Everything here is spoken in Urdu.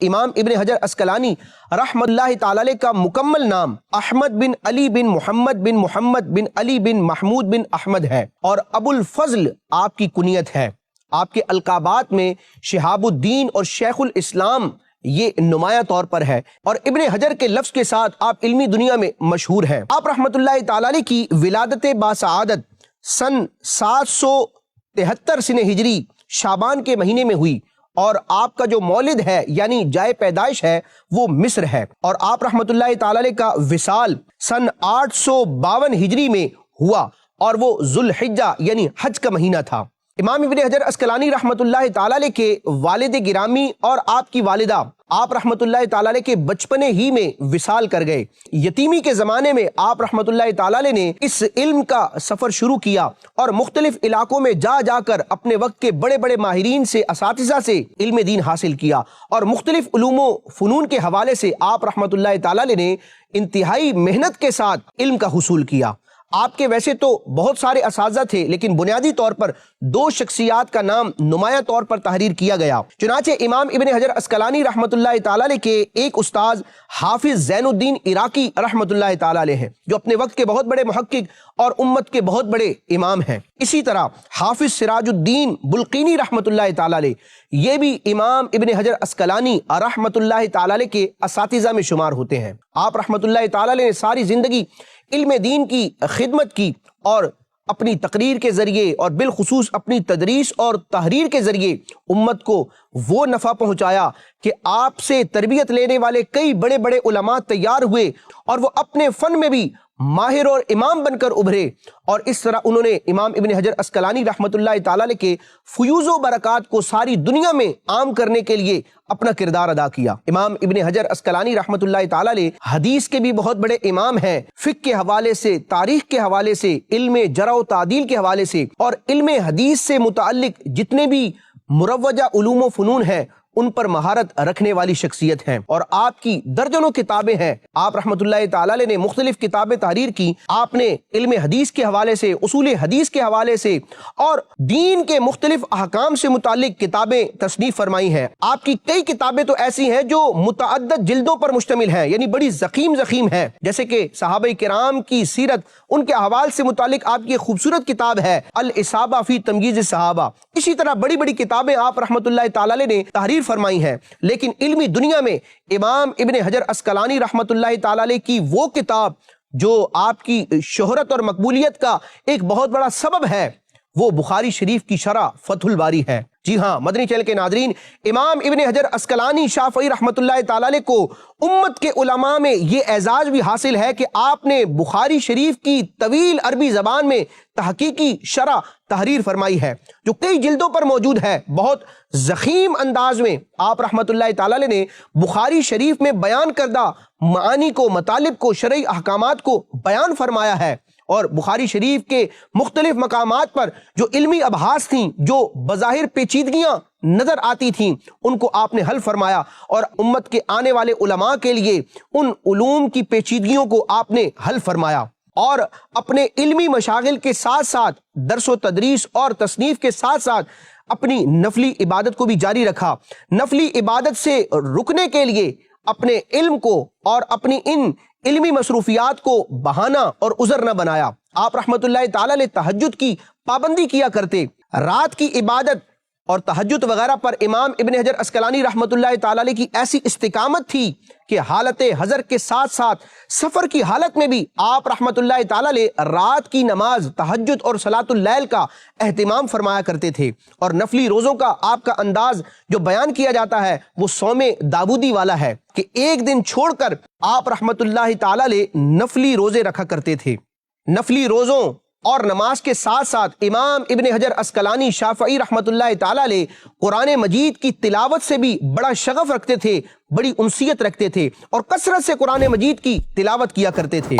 امام ابن حجر اسقلانی رحمۃ اللہ تعالی علیہ کا مکمل نام احمد بن علی بن محمد بن علی بن محمود بن احمد ہے، اور ابو الفضل آپ کی کنیت ہے۔ آپ کے القابات میں شہاب الدین اور شیخ الاسلام یہ نمایاں طور پر ہے، اور ابن حجر کے لفظ کے ساتھ آپ علمی دنیا میں مشہور ہیں۔ آپ رحمۃ اللہ تعالی علیہ کی ولادت باسعادت سن 773 سنہ ہجری شعبان کے مہینے میں ہوئی، اور آپ کا جو مولد ہے یعنی جائے پیدائش ہے وہ مصر ہے، اور آپ رحمۃ اللہ تعالی علیہ کا وصال سن 852 ہجری میں ہوا، اور وہ ذوالحجہ یعنی حج کا مہینہ تھا۔ امام ابن حجر اسقلانی رحمۃ اللہ تعالی علیہ کے والد گرامی اور آپ کی والدہ آپ رحمۃ اللہ تعالی علیہ کے بچپنے ہی میں وصال کر گئے۔ یتیمی کے زمانے میں آپ رحمۃ اللہ تعالی علیہ نے اس علم کا سفر شروع کیا، اور مختلف علاقوں میں جا جا کر اپنے وقت کے بڑے بڑے ماہرین سے، اساتذہ سے علم دین حاصل کیا، اور مختلف علوم و فنون کے حوالے سے آپ رحمۃ اللہ تعالی علیہ نے انتہائی محنت کے ساتھ علم کا حصول کیا۔ آپ کے ویسے تو بہت سارے اساتذہ تھے، لیکن بنیادی طور پر دو شخصیات کا نام نمایاں طور پر تحریر کیا گیا۔ چنانچہ امام ابن حجر اسقلانی رحمۃ اللہ تعالی علیہ کے ایک استاذ حافظ زین الدین عراقی رحمۃ اللہ تعالی علیہ ہیں، جو اپنے وقت کے بہت بڑے محقق اور امت کے بہت بڑے امام ہیں۔ اسی طرح حافظ سراج الدین بلقینی رحمۃ اللہ تعالی علیہ یہ بھی امام ابن حجر اسقلانی رحمۃ اللہ تعالی علیہ کے اساتذہ میں شمار ہوتے ہیں۔ آپ رحمۃ اللہ تعالی علیہ نے ساری زندگی علم دین کی خدمت کی، اور اپنی تقریر کے ذریعے اور بالخصوص اپنی تدریس اور تحریر کے ذریعے امت کو وہ نفع پہنچایا کہ آپ سے تربیت لینے والے کئی بڑے بڑے علماء تیار ہوئے، اور وہ اپنے فن میں بھی ماہر اور امام بن کر ابھرے، اور اس طرح انہوں نے امام ابن حجر اسقلانی رحمۃ اللہ تعالی علیہ کے فیوز و برکات کو ساری دنیا میں عام کرنے کے لیے اپنا کردار ادا کیا۔ امام ابن حجر اسقلانی رحمۃ اللہ تعالی علیہ حدیث کے بھی بہت بڑے امام ہیں، فقہ کے حوالے سے، تاریخ کے حوالے سے، علم جرح و تعدیل کے حوالے سے، اور علم حدیث سے متعلق جتنے بھی مروجہ علوم و فنون ہیں ان پر مہارت رکھنے والی شخصیت ہیں، اور آپ کی درجنوں کتابیں ہیں۔ آپ رحمۃ اللہ تعالی علیہ نے مختلف کتابیں تحریر کی۔ آپ نے علم حدیث کے حوالے سے، اصول حدیث کے حوالے سے، اور دین کے مختلف احکام سے متعلق کتابیں تصنیف فرمائی ہیں۔ آپ کی کئی کتابیں تو ایسی ہیں جو متعدد جلدوں پر مشتمل ہیں، یعنی بڑی ضخیم ہیں، جیسے کہ صحابہ کرام کی سیرت، ان کے احوال سے متعلق آپ کی خوبصورت کتاب ہے الاصابہ فی تمییز الصحابہ۔ اسی طرح بڑی بڑی کتابیں آپ رحمۃ اللہ تعالی علیہ نے تحریر فرمائی ہیں، لیکن علمی دنیا میں امام ابن حجر اسقلانی رحمۃ اللہ تعالی علیہ کی وہ کتاب جو آپ کی شہرت اور مقبولیت کا ایک بہت بڑا سبب ہے، وہ بخاری شریف کی شرح فتح الباری ہے۔ جی ہاں مدنی چینل کے ناظرین، امام ابن حجر اسقلانی شافعی رحمۃ اللہ تعالی علیہ کو امت کے علماء میں یہ اعزاز بھی حاصل ہے کہ آپ نے بخاری شریف کی طویل عربی زبان میں تحقیقی شرح تحریر فرمائی ہے، جو کئی جلدوں پر موجود ہے۔ بہت ضخیم انداز میں آپ رحمۃ اللہ تعالی علیہ نے بخاری شریف میں بیان کردہ معانی کو، مطالب کو، شرعی احکامات کو بیان فرمایا ہے، اور بخاری شریف کے مختلف مقامات پر جو علمی ابحاث تھیں، جو بظاہر پیچیدگیاں نظر آتی تھیں، ان کو آپ نے حل فرمایا، اور امت کے آنے والے علماء کے لیے ان علوم کی پیچیدگیوں کو آپ نے حل فرمایا، اور اپنے علمی مشاغل کے ساتھ ساتھ، درس و تدریس اور تصنیف کے ساتھ ساتھ اپنی نفلی عبادت کو بھی جاری رکھا۔ نفلی عبادت سے رکنے کے لیے اپنے علم کو اور اپنی ان علمی مصروفیات کو بہانہ اور عذر نہ بنایا۔ آپ رحمۃ اللہ تعالی علیہ تہجد کی پابندی کیا کرتے، رات کی عبادت اور تہجد وغیرہ پر امام ابن حجر اسقلانی رحمۃ اللہ تعالی علیہ کی ایسی استقامت تھی کہ حالت حضر کے ساتھ ساتھ سفر کی حالت میں بھی آپ رحمۃ اللہ تعالی علیہ رات کی نماز، تہجد اور صلاۃ اللیل کا اہتمام فرمایا کرتے تھے، اور نفلی روزوں کا آپ کا انداز جو بیان کیا جاتا ہے وہ صوم داودی والا ہے، کہ ایک دن چھوڑ کر آپ رحمۃ اللہ تعالی علیہ نفلی روزے رکھا کرتے تھے۔ نفلی روزوں اور نماز کے ساتھ ساتھ امام ابن حجر اسقلانی شافعی رحمۃ اللہ تعالی علیہ قرآن مجید کی تلاوت سے بھی بڑا شغف رکھتے تھے، بڑی انسیت رکھتے تھے، اور کثرت سے قرآن مجید کی تلاوت کیا کرتے تھے۔